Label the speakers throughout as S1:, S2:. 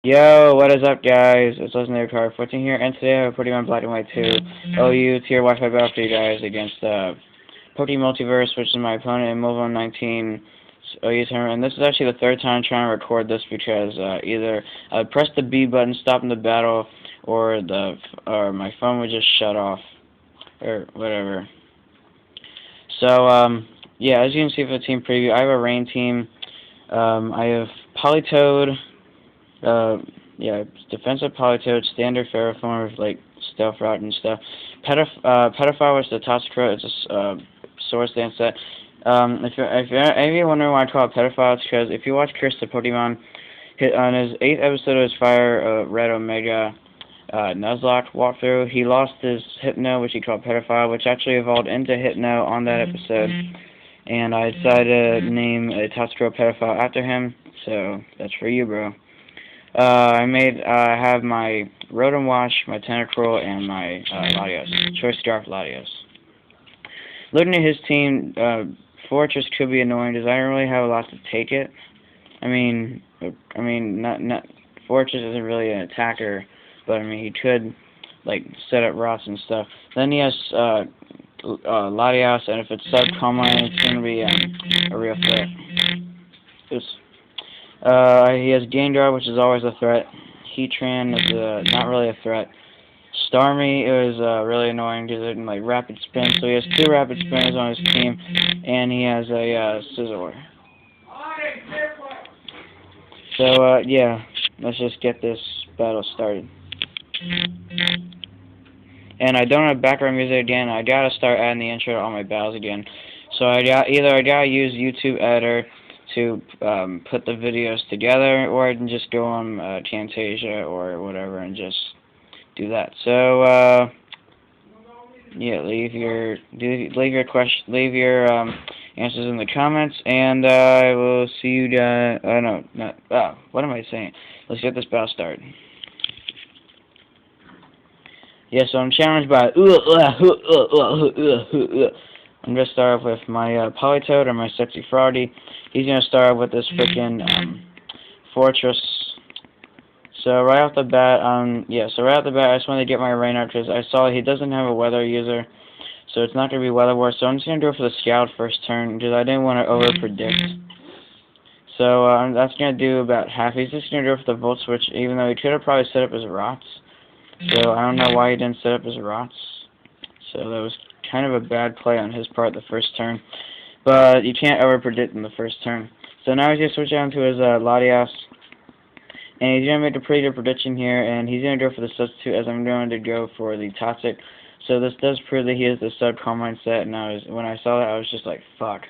S1: Yo, what is up, guys? It's Legendary Card 14 here, and today I'm putting on Black and White 2 OU tier Wi-Fi battle for you guys against PokeMultiverse, which is my opponent in Mobile 19 OU tournament. And this is actually the third time trying to record this because either I would press the B button, stopping the battle, or my phone would just shut off, or whatever. So, yeah, as you can see for the team preview, I have a rain team. I have Politoed. Yeah, defensive Politoed, standard Ferrothorn with like Stealth Route and stuff. Pedophile was the Toxicroak. It's a Sword Stance set. If you're wondering why I call it Pedophile, it's because if you watch Chris the Pokemon, on his 8th episode of his Fire Red Omega Nuzlocke walkthrough, he lost his Hypno, which he called Pedophile, which actually evolved into Hypno on that episode. And I decided to name a Toxicroak Pedophile after him, so that's for you, bro. I have my Rotom Wash, my Tentacruel, and my Latios. Choice Scarf Latios. Looking at his team, Fortress could be annoying because I don't really have a lot to take it. I mean, not Fortress isn't really an attacker, but I mean he could like set up routes and stuff. Then he has Latios, and if it's sub Calm it's gonna be a real threat. Oops. He has Gengar, which is always a threat. Heatran is not really a threat. Starmie is really annoying because it can like rapid spin, so he has 2 rapid spinners on his team, and he has a Scizor. So yeah, let's just get this battle started. And I don't have background music again. I gotta start adding the intro to all my battles again. So I gotta use YouTube Editor to put the videos together, or I can just go on Camtasia or whatever and just do that. So yeah, leave your answers in the comments, and I will see you guys. What am I saying? Let's get this battle started. Yeah, so I'm challenged by I'm going to start off with my Politoed or my Sexy Froggy. He's going to start off with this freaking Fortress. So right off the bat, I just wanted to get my rain out because I saw he doesn't have a weather user. So it's not going to be Weather War. So I'm just going to go for the Scout first turn because I didn't want to over-predict. So that's going to do about half. He's just going to go for the Volt Switch, even though he could have probably set up his Rots. So I don't know why he didn't set up his Rots. So that was kind of a bad play on his part the first turn. But you can't over-predict in the first turn. So now he's going to switch on to his Latios. And he's going to make a pretty good prediction here. And he's going to go for the Substitute as I'm going to go for the Toxic. So this does prove that he has the Calm Mind set. And when I saw that, I was just like, fuck.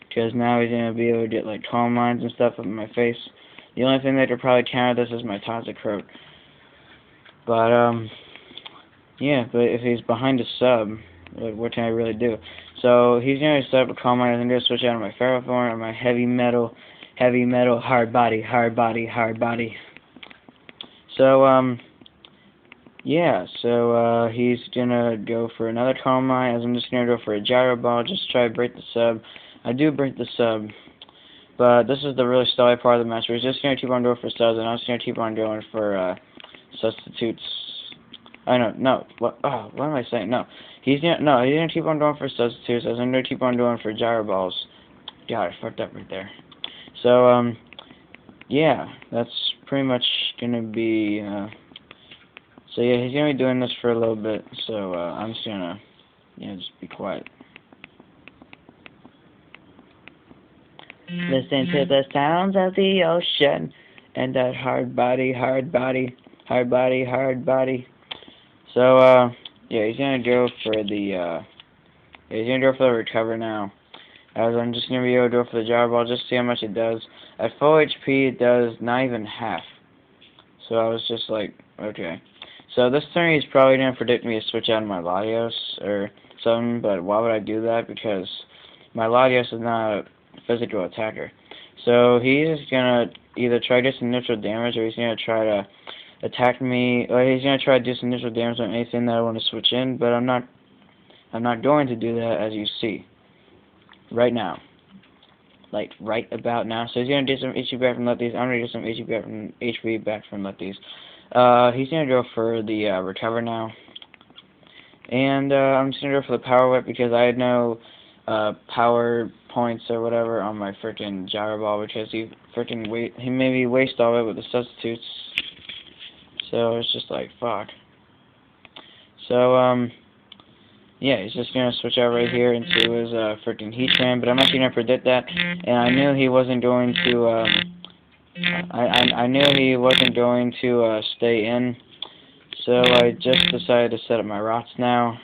S1: Because now he's going to be able to get like Calm Minds and stuff up in my face. The only thing that could probably counter this is my Toxicroak. But, yeah, but if he's behind a sub, what can I really do? So he's going to set up a Calm Mind, and I'm going to switch out of my Ferrothorn or my Heavy Metal, Hard Body. So, yeah, so he's going to go for another Calm Mind, as I'm just going to go for a Gyro Ball, just try to break the sub. I do break the sub, but this is the really stally part of the match, where he's just going to keep on going for subs, and I'm just going to keep on going for substitutes. What am I saying? No. He's gonna keep on going for substitutes, as I'm gonna keep on going for gyro balls. God, I fucked up right there. So, yeah, that's pretty much gonna be, so yeah, he's gonna be doing this for a little bit, so, I'm just gonna, just be quiet. Listen to the sounds of the ocean, and that hard body. So, yeah, he's gonna go for the, recover now. As I'm just gonna be able to go for the gyro ball, just see how much it does. At full HP, it does not even half. So I was just like, okay. So this turn, he's probably gonna predict me to switch out of my Latios or something, but why would I do that? Because my Latios is not a physical attacker. So he's gonna either try to get some neutral damage, or he's gonna try to attack me, or he's gonna try to do some initial damage on anything that I want to switch in, but I'm not going to do that, as you see right now. like, right about now. So he's going to do some HP back from let these. I'm going to do some HP back from let these. He's going to go for the recover now. And I'm just going to go for the power whip because I had no power points or whatever on my freaking gyro ball because he made me waste all of it with the substitutes. So it's just like, fuck. So, yeah, he's just going to switch out right here into his freaking Heatran, but I'm actually going to predict that, and I knew he wasn't going to, I knew he wasn't going to stay in, so I just decided to set up my rots now.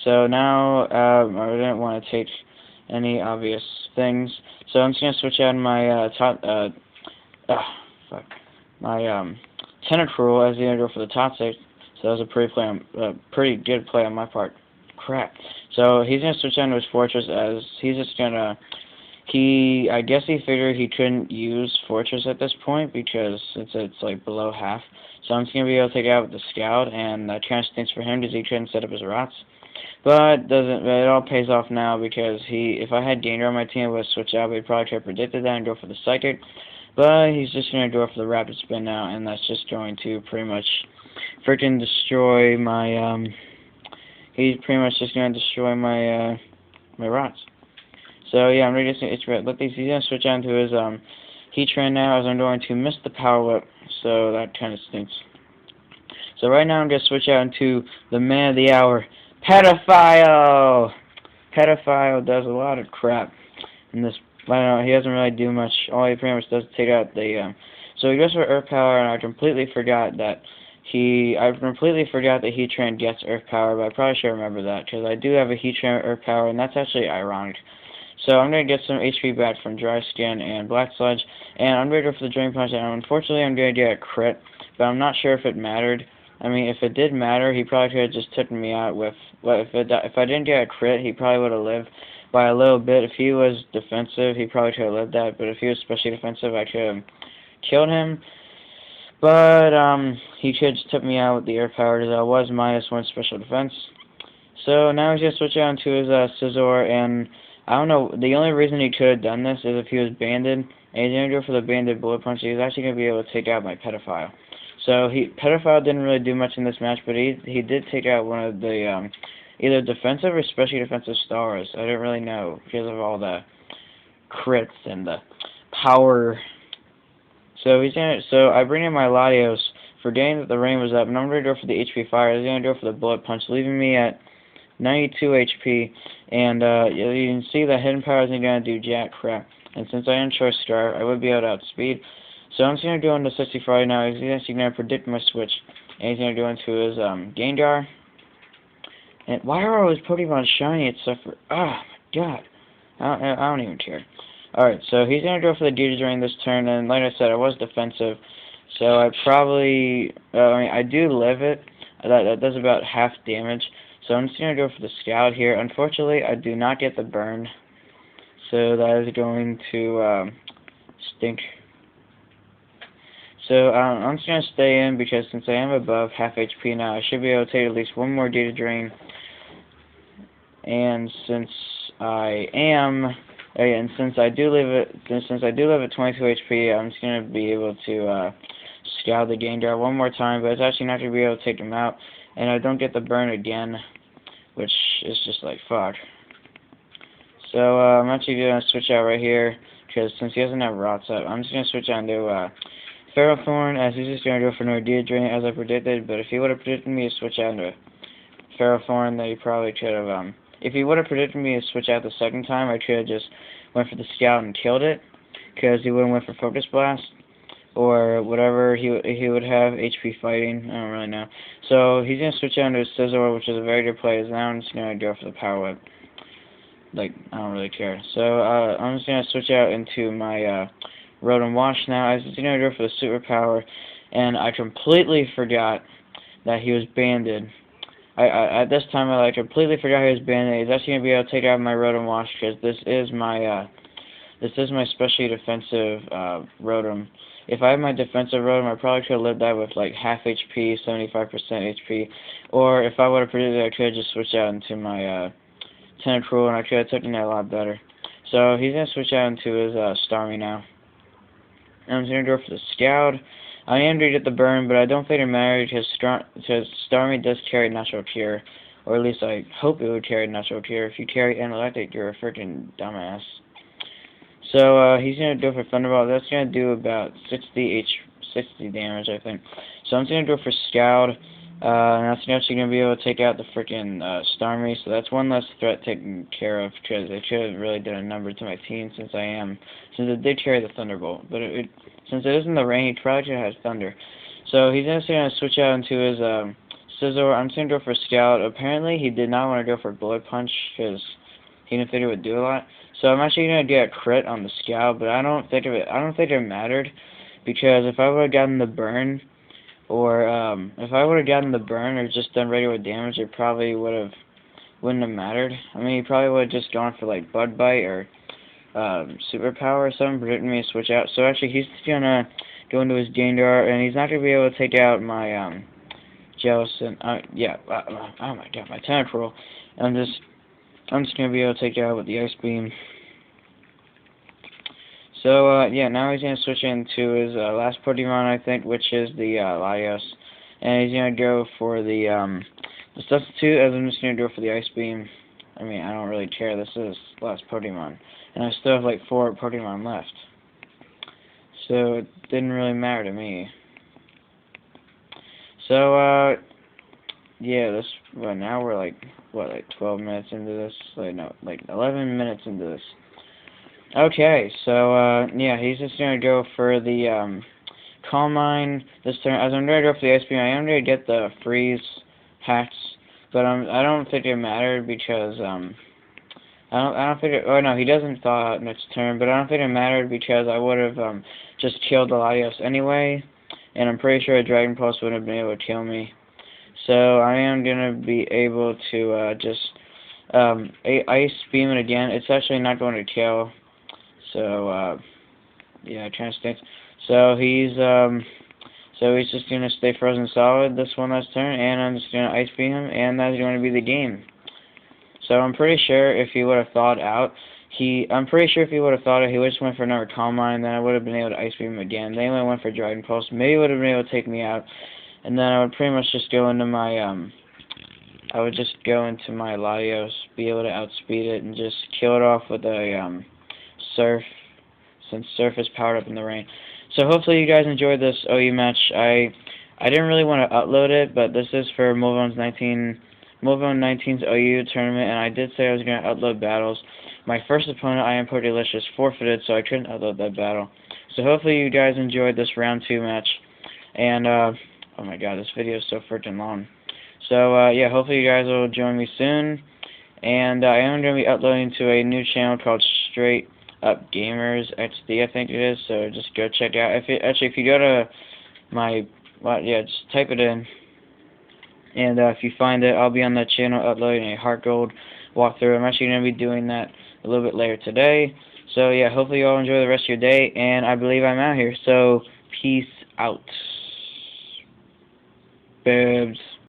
S1: So now, I didn't want to take any obvious things, so I'm just going to switch out my, my, Tentacruel as the go for the Toxic. So that was a pretty good play on my part. Crap. So he's gonna switch on to his Fortress as he's just gonna. I guess he figured he couldn't use Fortress at this point because it's like below half. So I'm just gonna be able to take it out with the Scout, and that kind of stinks for him because he couldn't set up his rots. But it all pays off now because if I had Danger on my team, I would switch out. But he probably could have predicted that and go for the Psychic. But he's just gonna go for the Rapid Spin now, and that's just going to pretty much freaking destroy my he's pretty much just gonna destroy my my rots. So yeah, I'm ready to let these. He's gonna switch on to his Heatran now as I'm going to miss the power whip, so that kinda stinks. So right now I'm gonna switch out into the man of the hour, Pedophile. Pedophile does a lot of crap in this. I don't know, he doesn't really do much. All he pretty much does is take out the so he goes for Earth Power, and I completely forgot that Heatran gets Earth Power, but I probably should remember that, because I do have a Heatran Earth Power, and that's actually ironic. So I'm going to get some HP back from Dry Skin and Black Sludge, and I'm going to go for the Drain Punch, and unfortunately I'm going to get a crit, but I'm not sure if it mattered. I mean, if it did matter, he probably could have just taken me out with, well, if I didn't get a crit, he probably would have lived by a little bit. If he was defensive, he probably could have lived that, but if he was especially defensive, I could have killed him. But he could just took me out with the Air Power because I was -1 special defense. So now he's going to switch out to his Scizor, and I don't know, the only reason he could have done this is if he was banded, and he's going to go for the banded Bullet Punch. He's actually going to be able to take out my Pedophile. So Pedophile didn't really do much in this match, but he did take out one of the either defensive or especially defensive stars. I don't really know because of all the crits and the power. So I bring in my Latios, forgetting that the rain was up, and I'm going to go for the HP Fire. He's going to go for the Bullet Punch, leaving me at 92 HP, and you can see that Hidden Power isn't going to do jack crap. And since I am Choice Star, I would be able to outspeed. So I'm just going to go into 65 now. He's actually going to predict my switch, and he's going to go into his Gengar. And why are all his Pokemon shiny except for... Oh, my God. I don't even care. Alright, so he's going to go for the Deity Drain this turn, and like I said, I was defensive, so I probably, I do live it, that does about half damage, so I'm just going to go for the Scout here. Unfortunately, I do not get the burn, so that is going to stink. So I'm just going to stay in, because since I am above half HP now, I should be able to take at least one more Deity Drain, and since I do live at 22 HP, I'm just gonna be able to scout the Gengar one more time, but it's actually not gonna be able to take him out, and I don't get the burn again, which is just like fuck. So I'm actually gonna switch out right here, because since he doesn't have Rots up, I'm just gonna switch on to Ferrothorn, as he's just gonna go for no Deity Drain as I predicted. But if he would have predicted me to switch out into Ferrothorn, then he probably could have if he would have predicted me to switch out the second time, I could have just went for the Scout and killed it, because he would have went for Focus Blast, or whatever he would have, HP Fighting, I don't really know. So he's going to switch out to his Scizor, which is a very good play, now I'm just going to go for the Power Whip. Like, I don't really care. So I'm just going to switch out into my Rotom Wash now, as he's going to go for the Super Power, and I completely forgot that he was banded. At this time, I completely forgot he was banded. He's actually gonna be able to take out my Rotom Wash, because this is my specially defensive Rotom. If I had my defensive Rotom, I probably could have lived that with like half HP, 75% HP. Or if I would have predicted, I could have just switched out into my Tentacruel, and I could have taken that a lot better. So he's gonna switch out into his Starmie now. And I'm gonna go for the Scout. I am gonna get the burn, but I don't think it matters because Starmie does carry Natural Cure. Or at least I hope it would carry Natural Cure. If you carry Analytic, you're a freaking dumbass. So he's gonna go for Thunderbolt. That's gonna do about 60 damage, I think. So I'm gonna go for Scout. And that's actually gonna be able to take out the freaking Starmie. So that's one less threat taken care of, because it should have really done a number to my team since it did carry the Thunderbolt. But since it isn't the rain, he probably should have had Thunder. So he's actually gonna switch out into his Scizor. I'm just gonna go for Scout. Apparently he did not want to go for Bullet Punch because he didn't think it would do a lot. So I'm actually gonna get a crit on the Scout, but I don't think it mattered, because if I would have gotten the burn, or if I would have gotten the burn or just done regular damage, it probably wouldn't have mattered. I mean, he probably would have just gone for like Bud Bite or Superpower or something, but it didn't mean to switch out. So actually, he's gonna go into his Gengar, and he's not gonna be able to take out my Jellicent. Oh my god, my Tentacruel. I'm just gonna be able to take it out with the Ice Beam. So, yeah, now he's going to switch into his last Pokemon, I think, which is the Laios. And he's going to go for the Substitute, as I'm just going to go for the Ice Beam. I mean, I don't really care. This is his last Pokemon. And I still have, like, 4 Pokemon left. So, it didn't really matter to me. So, yeah, now we're, like 12 minutes into this? No, 11 minutes into this. Okay, so, yeah, he's just gonna go for the, Calm Mind this turn. As I'm gonna go for the Ice Beam, I am gonna get the Freeze Hax, but, I don't think it mattered because, I don't think oh no, he doesn't thaw out next turn, but I don't think it mattered because I would have, just killed the Latios anyway, and I'm pretty sure a Dragon Pulse would have been able to kill me. So, I am gonna be able to, just, Ice Beam it again. It's actually not going to kill. So, yeah, Transtinct. So he's just gonna stay frozen solid this one last turn, and I'm just gonna Ice Beam him, and that's going to be the game. So I'm pretty sure if he would have thawed out, he would just went for another Calm Mind, then I would have been able to Ice Beam him again. Then he only went for Dragon Pulse. Maybe he would have been able to take me out, and then I would pretty much just go into my Latios, be able to outspeed it, and just kill it off with a Surf, since Surf is powered up in the rain. So hopefully you guys enjoyed this OU match. I didn't really want to upload it, but this is for Movon 19's OU tournament, and I did say I was going to upload battles. My first opponent, I Am Delicious, forfeited, so I couldn't upload that battle. So hopefully you guys enjoyed this round 2 match. And, oh my god, this video is so freaking long. So, yeah, hopefully you guys will join me soon. And I am going to be uploading to a new channel called Straight Up Gamers XD, I think it is, so just go check it out. If you go to my, just type it in, and if you find it, I'll be on that channel uploading a Heart Gold walkthrough. I'm actually going to be doing that a little bit later today. So yeah, hopefully you all enjoy the rest of your day, and I believe I'm out here, so peace out. Boobs.